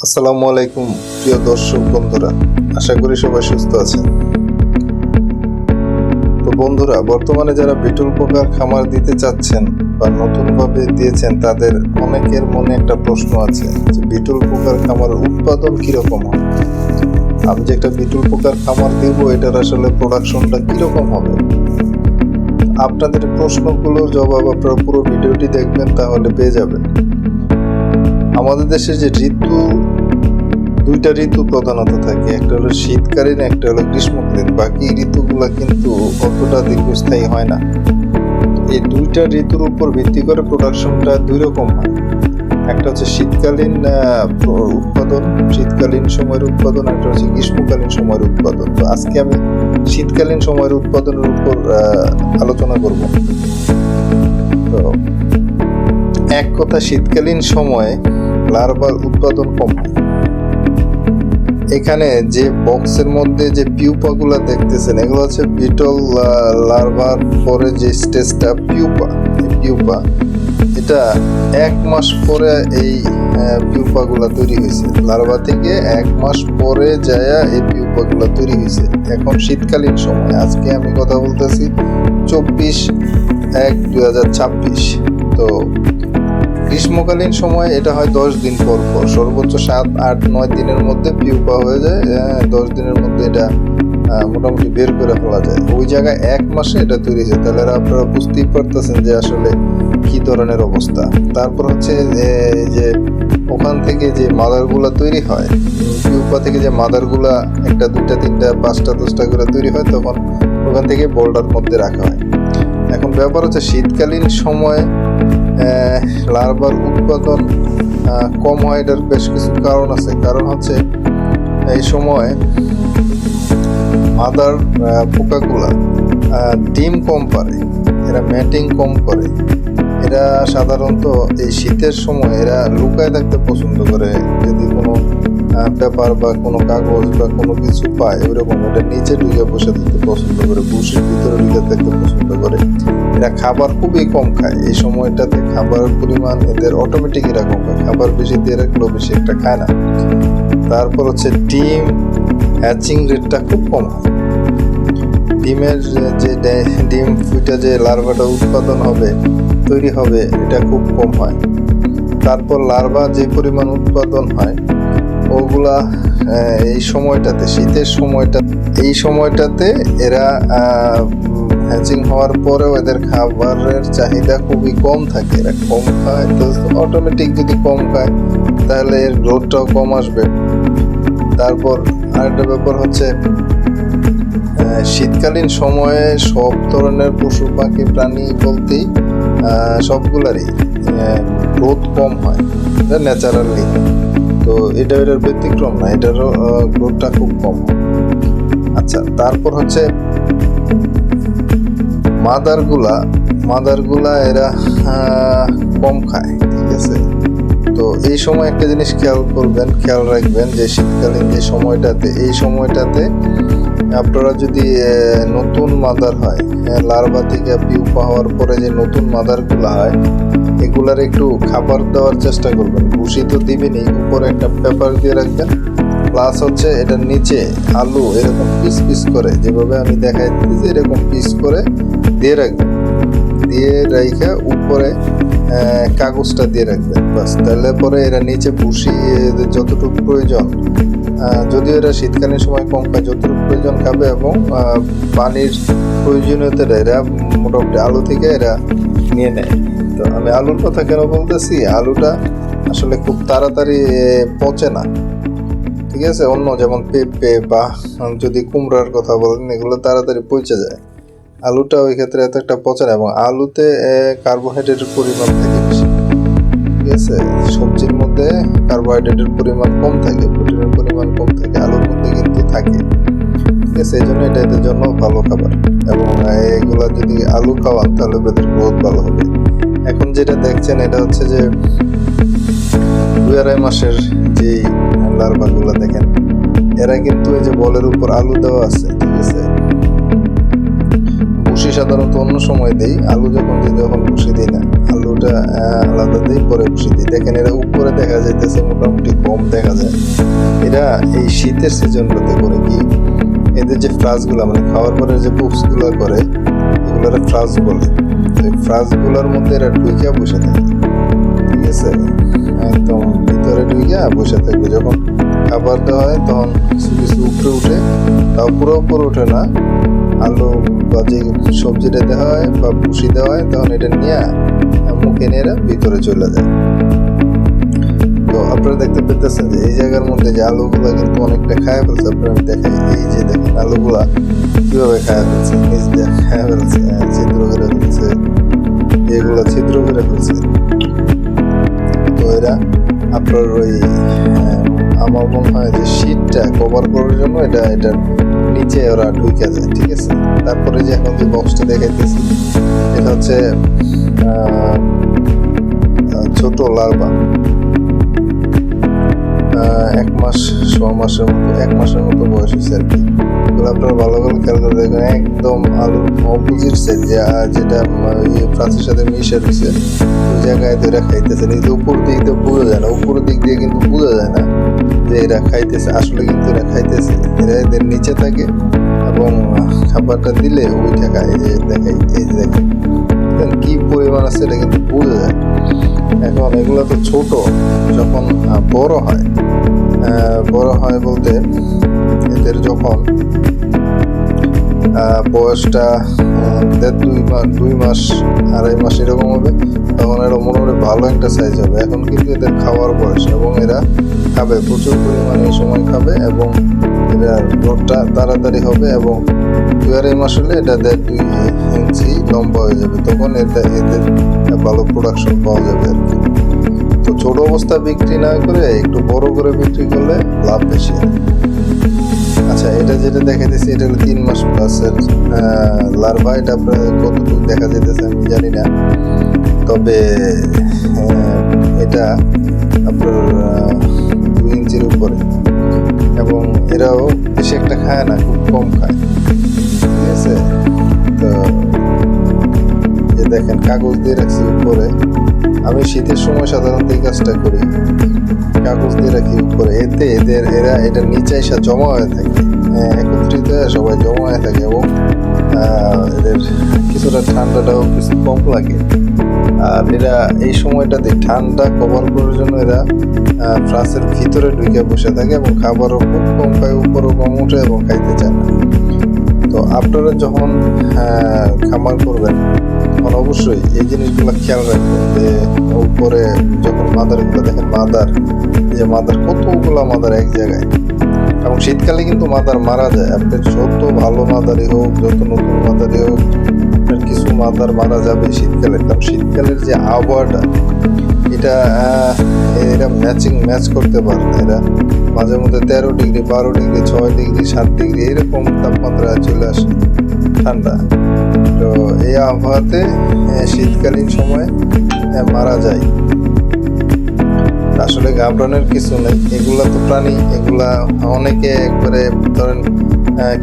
আসসালামু আলাইকুম প্রিয় দর্শক বন্ধুরা, আশা করি সবাই সুস্থ আছেন। তো বন্ধুরা, বর্তমানে যারা বিটল পোকার খামার দিতে চাচ্ছেন বা নতুনভাবে দিয়েছেন, তাদের অনেকের মনে একটা প্রশ্ন আছে যে বিটল পোকার খামারের উৎপাদন কিরকম হবে। আমি যে একটা বিটল পোকার খামার দিব, এটার আসলে প্রোডাকশনটা কিরকম হবে। আপনাদের প্রশ্নগুলোর জবাব আপনারা পুরো ভিডিওটি দেখবেন, তাহলে পেয়ে যাবেন। আমাদের দেশের যে দুইটা ঋতু প্রধানত থাকে, একটা হলো শীতকালীন, একটা হলো গ্রীষ্মকালীন। বাকি ঋতুগুলা কিন্তু অতটা দীর্ঘস্থায়ী হয় না। এই দুইটা ঋতুর উপর ভিত্তি করে প্রোডাকশনটা দুই রকম হয়। একটা হচ্ছে শীতকালীন উৎপাদন, শীতকালীন সময়ের উৎপাদন, একটা হচ্ছে গ্রীষ্মকালীন সময়ের উৎপাদন। তো আজকে আমি শীতকালীন সময়ের উৎপাদনের উপর আলোচনা করব। তো এক কথা, শীতকালীন সময়ে লার্ভার উৎপাদন কম হয়। এখানে যে বক্সের মধ্যে যে পিউপাগুলা দেখতেছেন, এগুলো হচ্ছে বিটল লার্ভার পরে যে স্টেজটা পিউপা, এটা 1 মাস পরে এই পিউপাগুলা তৈরি হয়েছে। লার্ভা থেকে 1 মাস পরে যায় এই পিউপাগুলা তৈরি হয়েছে। এখন শীতকালীন সময়, আজকে আমি কথা বলতেছি 24/1/2026। তো গ্রীষ্মকালীন সময় এটা হয় 10 দিন পর পর, সর্বোচ্চ 7, 8, 9 দিনের মধ্যে পিউপা হয়ে যায়। 10 দিনের মধ্যে এটা মোটামুটি বের করে ফেলা যায়। ওই জায়গায় 1 মাসে এটা তৈরি হয়। তাহলে আপনারা বুঝতেই পারতেছেন যে আসলে কি ধরনের অবস্থা। তারপর হচ্ছে যে ওখান থেকে যে মাদারগুলা তৈরি হয়, পিউপা থেকে যে মাদারগুলা 1টা 2টা 3টা 5টা 10টা করে তৈরি হয়, তখন ওখান থেকে বোল্ডার মধ্যে রাখা হয়। এখন ব্যাপার হচ্ছে শীতকালীন সময়ে লার্ভার উৎপাদন কম হয়। এটার বেশ কিছু কারণ আছে। কারণ হচ্ছে এই সময় মাদার পোকাগুলা ডিম কম পারে, এরা ম্যাটিং কম করে। এরা সাধারণত এই শীতের সময় এরা লুকায় থাকতে পছন্দ করে। যদি কোনো পেপার বা কোনো কাগজ বা কোনো কিছু পায়, ওইরকম এটা নিচে ঢুকে বসে থাকতে পছন্দ করে, বুশের ভিতরে ঢুকে থাকতে পছন্দ করে। এরা খাবার খুবই কম খায়। এই সময়টাতে খাবারের পরিমাণ এদের অটোমেটিক এরা কম খায়, খাবার বেশি দিয়ে রাখলেও বেশি একটা খায় না। তারপর হচ্ছে ডিম হ্যাচিং রেটটা খুব কম হয়। ডিমের যে ডিম ফুটা যে লার্ভাটা উৎপাদন হবে, তৈরি হবে, এটা খুব কম হয়। তারপর লার্ভা যে পরিমাণ উৎপাদন হয়, ওগুলা এই সময়টাতে, শীতের সময়টাতে এরা হ্যাচিং হওয়ার পরেও এদের খাবারের চাহিদা খুবই কম থাকে। এরা কম খায়, তো অটোমেটিক যদি কম খায় তাহলে এর গ্রোথটাও কম আসবে। তারপর আরেকটা ব্যাপার হচ্ছে শীতকালীন সময়ে সব ধরনের পশু পাখি প্রাণী বলতেই সবগুলারই গ্রোথ কম হয়, এটা ন্যাচারালি। তো এটার ব্যতিক্রম না, এটারও গ্রোথটা খুব কম হয়। আচ্ছা, তারপর হচ্ছে মাদারগুলা এরা কম খায়, ঠিক আছে। তো এই সময় একটা জিনিস খেয়াল রাখবেন যে শীতকালীন যে সময়টাতে, এই সময়টাতে আপনারা যদি নতুন মাদার হয়, লার্ভা থেকে পিউপা হওয়ার পরে যে নতুন মাদারগুলা হয়, এগুলার একটু খাবার দেওয়ার চেষ্টা করবেন। ভুসি তো দিবেনই, উপরে একটা পেপার দিয়ে রাখবেন। প্লাস হচ্ছে এটার নিচে আলু এরকম পিস পিস করে, যেভাবে আমি দেখাই দিচ্ছি, এরকম পিস করে দিয়ে রাখবেন। দিয়ে রেখে উপরে কাগজটা দিয়ে রাখবেন, বাস। তাহলে পরে এরা নিচে ভুসি যতটুকু প্রয়োজন, যদিও এরা শীতকালীন সময় কম খায়, যতটুকু প্রয়োজন খাবে, এবং পানির প্রয়োজনীয়তাটা এরা মোটামুটি আলু থেকে এরা নিয়ে নেয়। তো আমি আলুর কথা কেন বলতেছি, আলুটা আসলে খুব তাড়াতাড়ি পচে না, ঠিক আছে। অন্য যেমন পেঁপে বা যদি কুমড়ার কথা বলেন, এগুলো তাড়াতাড়ি পচে যায়। আলুটা ওই ক্ষেত্রে এত একটা পচে না, এবং আলুতে কার্বোহাইড্রেটের পরিমাণ থাকে বেশি, ঠিক আছে। সবজির মধ্যে কার্বোহাইড্রেটের পরিমাণ কম থাকে, প্রোটিনের পরিমাণ কম থাকে, আলুর মধ্যে কিন্তু থাকে, ঠিক আছে। এই জন্য এটা এদের জন্য ভালো খাবার, এবং এগুলা যদি আলু খাওয়ান তাহলে এদের গ্রোথ ভালো হবে। এখন যেটা দেখছেন, এটা হচ্ছে যে 2-2.5 মাসের যেই লার্ভাগুলো দেখেন, এরা কিন্তু এই যে বলের উপর আলু দেওয়া আছে, ঠিক আছে। ভুসি সাধারণত অন্য সময় দেই, আলু যখন ভুসি দিই না। আলুর ওটা আলাদা দিয়ে পরে বসে দিই। দেখেন এরা উপরে দেখা যাইতেছে মোটামুটি কম দেখা যায়। এরা এই শীতের সিজনটাতে করে কি, এদের যে ফ্লাসগুলো মানে খাওয়ার পরে যে পুপসগুলো করে এগুলোর ফ্লাস বলে। এই ফ্লাসগুলোর মধ্যে এরা ঢুইকা বসে থাকে, ঠিক আছে, একদম ভিতরে ঢুইকা বসে থাকবে। যখন খাবার দেওয়া হয় তখন কিছু কিছু উপরে উঠে, তাও পুরো উপরে ওঠে না, আলু বা যে সবজিটা দেওয়া হয় বা ভুসি দেওয়া হয় তখন এটা নিয়ে মুখে নিয়ে এরা ভিতরে চলে যায়। তো আপনারা দেখতে পেতেছেন যে এই জায়গার মধ্যে যে আলুগুলা কিন্তু অনেকটা খায় ফেলছে। আপনারা দেখাই, এই যে দেখেন আলুগুলা কিভাবে খায় ফেলছে, নিচ দিয়ে খায় ফেলছে, ছিদ্র করে ফেলছে, এগুলা ছিদ্র করে ফেলছে। তো এরা আপনার ওই আমার মনে হয় যে শীতটা কভার করার জন্য এটার নিচে ওরা ঢুকে যায়, ঠিক আছে। তারপরে যে এখন যে বক্সটা দেখাইতেছি এটা হচ্ছে ছোট লার্ভা, 1 মাসের মতো বয়স হয়েছে আর কি। এগুলো আপনারা ভালো করে খেয়াল করে দেখবেন, একদম আলুর অপোজিট সাইড যেটা ফ্রান্সের সাথে মিশে রয়েছে ওই জায়গায় তো এরা খাইতেছে। কিন্তু উপর দিক দিয়ে বোঝা যায় না, উপর দিক দিয়ে কিন্তু বোঝা যায় না যে এরা খাইতেছে, আসলে কিন্তু এরা খাইতেছে। এরা এদের নিচে থাকে এবং খাবারটা দিলে ওইটা খায়। এই যে দেখাই, এই যে দেখেন কি পরিমাণ আছে এটা কিন্তু বোঝা যায়। এখন এগুলো তো ছোট, যখন বড় হয় বলতে এদের যখন বয়সটা 2 মাস 2.5 মাস এরকম হবে তখন এরা মোটামুটি ভালো একটা সাইজ হবে। এখন কিন্তু এদের খাওয়ার বয়স এবং এরা খাবে প্রচুর পরিমাণে, এই সময় খাবে এবং এরা গ্রোথটা তাড়াতাড়ি হবে এবং 2.5 মাস হলে এটা 1.5-2 ইঞ্চি লম্বা হয়ে যাবে। তখন এদের ভালো প্রোডাকশন পাওয়া যাবে আর কি। তো ছোট অবস্থা বিক্রি না করে একটু বড় করে বিক্রি করলে লাভ বেশি। আচ্ছা, এটা যেটা দেখাইতেছি এটা হলো 3 মাস প্লাসের লার্ভা। এটা আপনার কতটুকু দেখা যেতেছে আমি জানি না, তবে এটা আপনার 2 ইঞ্চির উপরে এবং এরাও বেশি একটা খায় না, খুব কম খায়, ঠিক আছে। তো দেখেন কাগজ দিয়ে রাখছি উপরে। আমি শীতের সময় সাধারণত এই কাজটা করি, কাগজ দিয়ে রাখি উপরে। এতে এরা এটা নিচে এসে জমা হয়ে থাকে, একত্রিত হয়ে সবাই জমা হয়ে থাকে এবং এদের কিছুটা ঠান্ডাটাও কিছু কম লাগে। আর এরা এই সময়টাতে ঠান্ডা কভার করার জন্য এরা ফ্রান্সের ভিতরে ঢুকে বসে থাকে এবং খাবারও খুব কম খায়, উপরও কম উঠে এবং খাইতে চায় না। তো আপনারা যখন খামার করবেন তখন অবশ্যই এই জিনিসগুলো খেয়াল রাখবেন যে উপরে যখন মাদারগুলো দেখেন, এই যে মাদার কতগুলো মাদার এক জায়গায়, এবং শীতকালে কিন্তু মাদার মারা যায়। আপনার যত ভালো মাদারই হোক, যত নতুন মাদারই হোক, আপনার কিছু মাদার মারা যাবে শীতকালে। কারণ শীতকালের যে আবহাওয়াটা এরা ম্যাচ করতে পারে না। এরা মাঝে মধ্যে 13 ডিগ্রি 12 ডিগ্রি 6 ডিগ্রি 7 ডিগ্রি এরকম তাপমাত্রা চলে আসে ঠান্ডা। তো এই আবহাওয়াতে শীতকালীন সময় মারা যায়। আসলে ঘাবড়ানোর কিছু নেই, এগুলা তো প্রাণী, এগুলা অনেকে একবারে ধরেন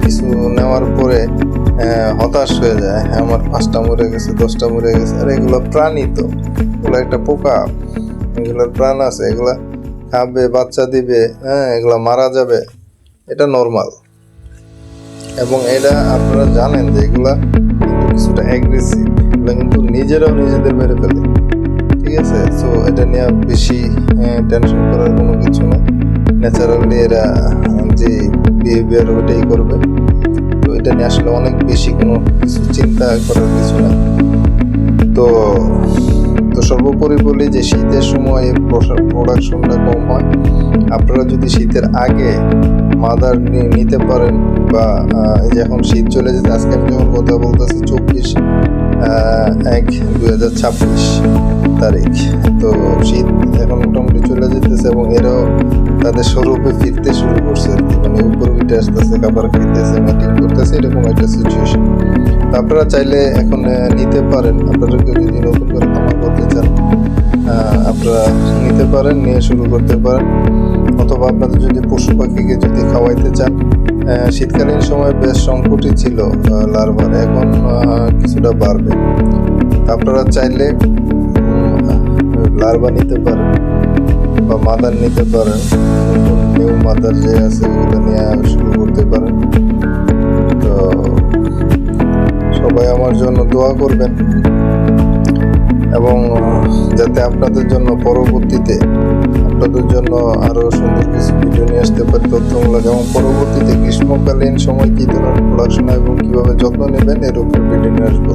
কিছু নেওয়ার পরে হতাশ হয়ে যায়, আমার 5টা মরে গেছে 10টা মরে গেছে। আর এগুলো প্রাণী, তো এগুলো একটা পোকা, এগুলোর প্রাণ আছে, এগুলা খাবে, বাচ্চা দিবে, এগুলা মারা যাবে, এটা নর্মাল। এবং এটা আপনারা জানেন যে এগুলা কিন্তু কিছুটা অ্যাগ্রেসিভ, এগুলা কিন্তু নিজেরাও নিজেদের মেরে ফেলে, ঠিক আছে। সো এটা নিয়ে বেশি টেনশন করার কোনো কিছু না। ন্যাচারালি এরা যে বিহেভিয়ার ওইটাই করবে। তো এটা নিয়ে আসলে অনেক বেশি কোনো কিছু চিন্তা করার কিছু না। তো সর্বোপরি বলি যে শীতের সময় প্রোডাকশনটা কম হয়। আপনারা যদি শীতের আগে মাদার নিতে পারেন, বা এই যে এখন শীত চলে যেতে, আজকে আমি যখন কথা বলতেছি 24/1/2026 তারিখ, তো শীত এখন মোটামুটি চলে যেতেছে এবং এরাও তাদের স্বরূপে ফিরতে শুরু করছে আর কি, মানে উপর উঠে আসতেছে, খাবার খেতেছে, মিটিং করতেছে, এরকম একটা সিচুয়েশন। আপনারা চাইলে এখন নিতে পারেন। আপনারা কেউ যদি নতুন করে খামার করতে চান আপনারা নিতে পারেন, নিয়ে শুরু করতে পারেন। অথবা আপনাদের যদি পশু পাখিকে যদি খাওয়াইতে চান, শীতকালীন সময় বেশ সংকটই ছিল লার্ভার, এখন কিছুটা বাড়বে। আপনারা চাইলে লার্ভা নিতে পারেন বা মাদার নিতে পারেন। নতুন নিউ মাদার যে আছে ওগুলো নিয়ে শুরু করতে পারেন। তো সবাই আমার জন্য দোয়া করবেন এবং যাতে আপনাদের জন্য পরবর্তীতে আপনাদের জন্য আরো সুন্দর কিছু ভিডিও নিয়ে আসতে পারি তথ্যমূলক, এবং পরবর্তীতে গ্রীষ্মকালীন সময় কী ধরনের প্রোডাকশন এবং কিভাবে যত্ন নেবেন এর উপর ভিডিও নিয়ে আসবো।